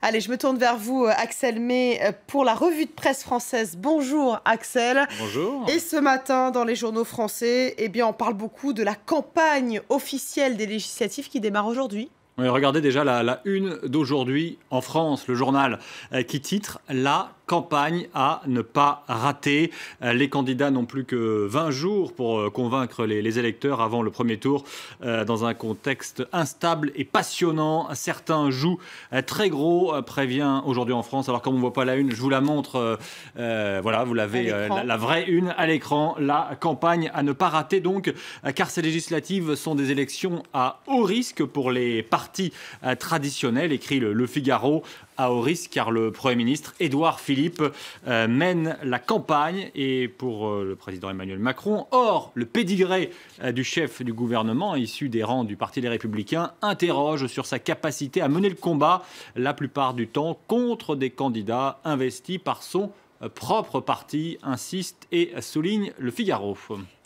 Allez, je me tourne vers vous, Axel May, pour la revue de presse française. Bonjour, Axel. Bonjour. Et ce matin, dans les journaux français, eh bien, on parle beaucoup de la campagne officielle des législatives qui démarre aujourd'hui. Oui, regardez déjà la une d'aujourd'hui en France, le journal qui titre « La campagne à ne pas rater ». Les candidats n'ont plus que 20 jours pour convaincre les électeurs avant le premier tour dans un contexte instable et passionnant. Certains jouent très gros, prévient aujourd'hui en France. Alors comme on ne voit pas la une, je vous la montre. Voilà, vous l'avez, la vraie une à l'écran. La campagne à ne pas rater donc, car ces législatives sont des élections à haut risque pour les partis traditionnels, écrit le Figaro. À haut risque car le Premier ministre Édouard Philippe mène la campagne et pour le président Emmanuel Macron. Or, le pédigré du chef du gouvernement, issu des rangs du Parti des Républicains, interroge sur sa capacité à mener le combat, la plupart du temps, contre des candidats investis par son propre parti, insiste et souligne le Figaro.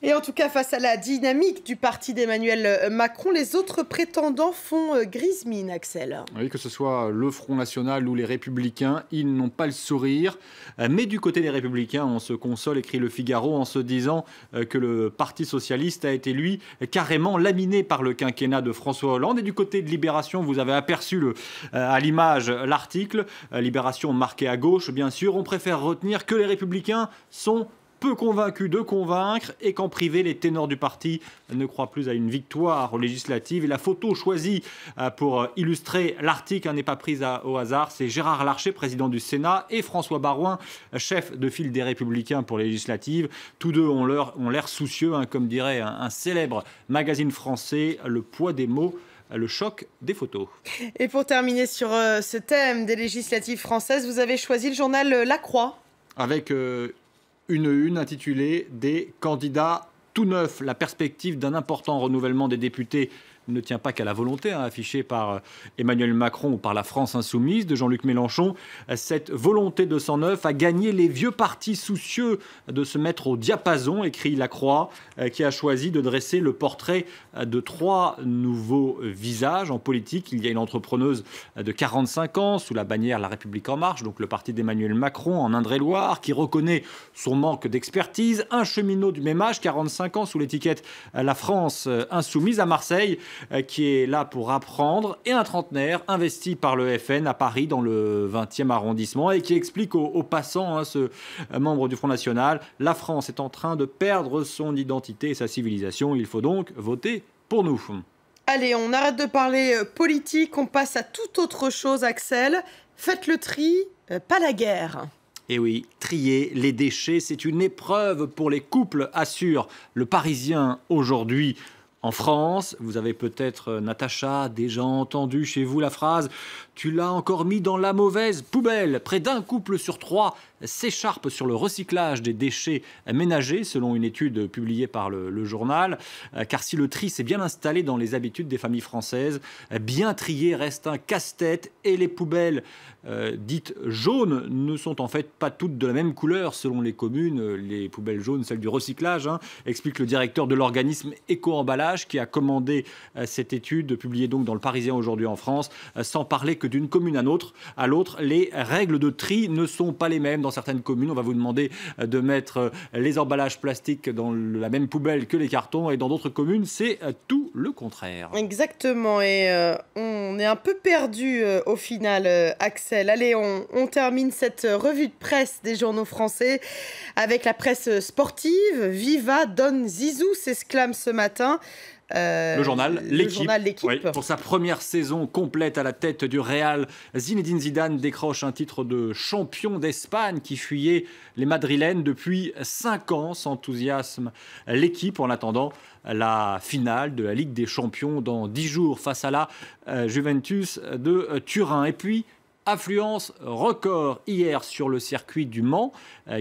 Et en tout cas, face à la dynamique du parti d'Emmanuel Macron, les autres prétendants font grise mine, Axel. Oui, que ce soit le Front National ou les Républicains, ils n'ont pas le sourire. Mais du côté des Républicains, on se console, écrit le Figaro, en se disant que le Parti Socialiste a été, lui, carrément laminé par le quinquennat de François Hollande. Et du côté de Libération, vous avez aperçu à l'image l'article, Libération marqué à gauche, bien sûr. On préfère retenir que les Républicains sont peu convaincus de convaincre et qu'en privé, les ténors du parti ne croient plus à une victoire législative. Et la photo choisie pour illustrer l'article n'est pas prise au hasard. C'est Gérard Larcher, président du Sénat, et François Baroin, chef de file des Républicains pour les législatives. Tous deux ont l'air soucieux, comme dirait un célèbre magazine français, le poids des mots. Le choc des photos. Et pour terminer sur ce thème des législatives françaises, vous avez choisi le journal La Croix. Avec une intitulée « Des candidats tout neufs ». La perspective d'un important renouvellement des députés ne tient pas qu'à la volonté affichée par Emmanuel Macron ou par la France insoumise de Jean-Luc Mélenchon. Cette volonté de 109 a gagné les vieux partis soucieux de se mettre au diapason, écrit La Croix, qui a choisi de dresser le portrait de 3 nouveaux visages en politique. Il y a une entrepreneuse de 45 ans sous la bannière La République En Marche, donc le parti d'Emmanuel Macron en Indre-et-Loire, qui reconnaît son manque d'expertise. Un cheminot du même âge, 45 ans, sous l'étiquette La France insoumise à Marseille, qui est là pour apprendre, et un trentenaire investi par le FN à Paris dans le 20e arrondissement et qui explique aux passants, ce membre du Front National, la France est en train de perdre son identité et sa civilisation, il faut donc voter pour nous. Allez, on arrête de parler politique, on passe à toute autre chose, Axel. Faites le tri, pas la guerre. Et oui, trier les déchets, c'est une épreuve pour les couples, assure le Parisien aujourd'hui. En France, vous avez peut-être, Natacha, déjà entendu chez vous la phrase « Tu l'as encore mis dans la mauvaise poubelle ». Près d'un couple sur 3 s'écharpe sur le recyclage des déchets ménagers, selon une étude publiée par le journal. Car si le tri s'est bien installé dans les habitudes des familles françaises, bien trier reste un casse-tête et les poubelles dites jaunes ne sont en fait pas toutes de la même couleur selon les communes. Les poubelles jaunes, celles du recyclage, explique le directeur de l'organisme Éco-Emballage qui a commandé cette étude publiée donc dans le Parisien aujourd'hui en France. Sans parler que d'une commune à l'autre, les règles de tri ne sont pas les mêmes. Dans certaines communes, on va vous demander de mettre les emballages plastiques dans la même poubelle que les cartons, et dans d'autres communes, c'est tout le contraire. Exactement, et on est un peu perdu au final, Axel. Allez, on termine cette revue de presse des journaux français avec la presse sportive. Viva Don Zizou s'exclame ce matin. Le journal L'Équipe. Oui, pour sa première saison complète à la tête du Real, Zinedine Zidane décroche un titre de champion d'Espagne qui fuyait les Madrilènes depuis 5 ans. S'enthousiasme l'équipe en attendant la finale de la Ligue des Champions dans 10 jours face à la Juventus de Turin. Et puis, affluence record hier sur le circuit du Mans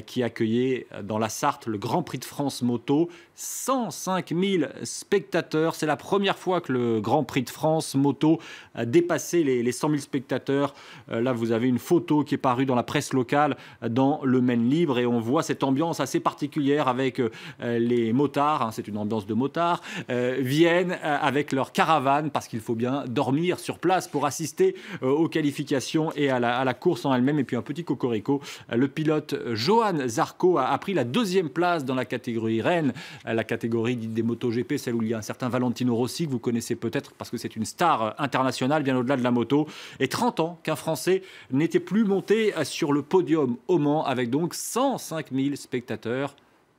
qui accueillait dans la Sarthe le Grand Prix de France moto. 105 000 spectateurs. C'est la première fois que le Grand Prix de France moto a dépassé les 100 000 spectateurs. Là, vous avez une photo qui est parue dans la presse locale dans le Maine Libre et on voit cette ambiance assez particulière avec les motards, c'est une ambiance de motards, viennent avec leur caravane parce qu'il faut bien dormir sur place pour assister aux qualifications compétition et à la course en elle-même. Et puis un petit cocorico, le pilote Johan Zarco a pris la 2e place dans la catégorie reine, la catégorie dite des MotoGP, celle où il y a un certain Valentino Rossi que vous connaissez peut-être parce que c'est une star internationale bien au-delà de la moto. Et 30 ans qu'un Français n'était plus monté sur le podium au Mans avec donc 105 000 spectateurs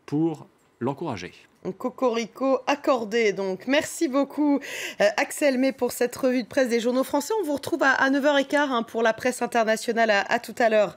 pour l'encourager. Cocorico accordé, donc. Merci beaucoup, Axel May, pour cette revue de presse des journaux français. On vous retrouve à 9h15 pour la presse internationale. À tout à l'heure.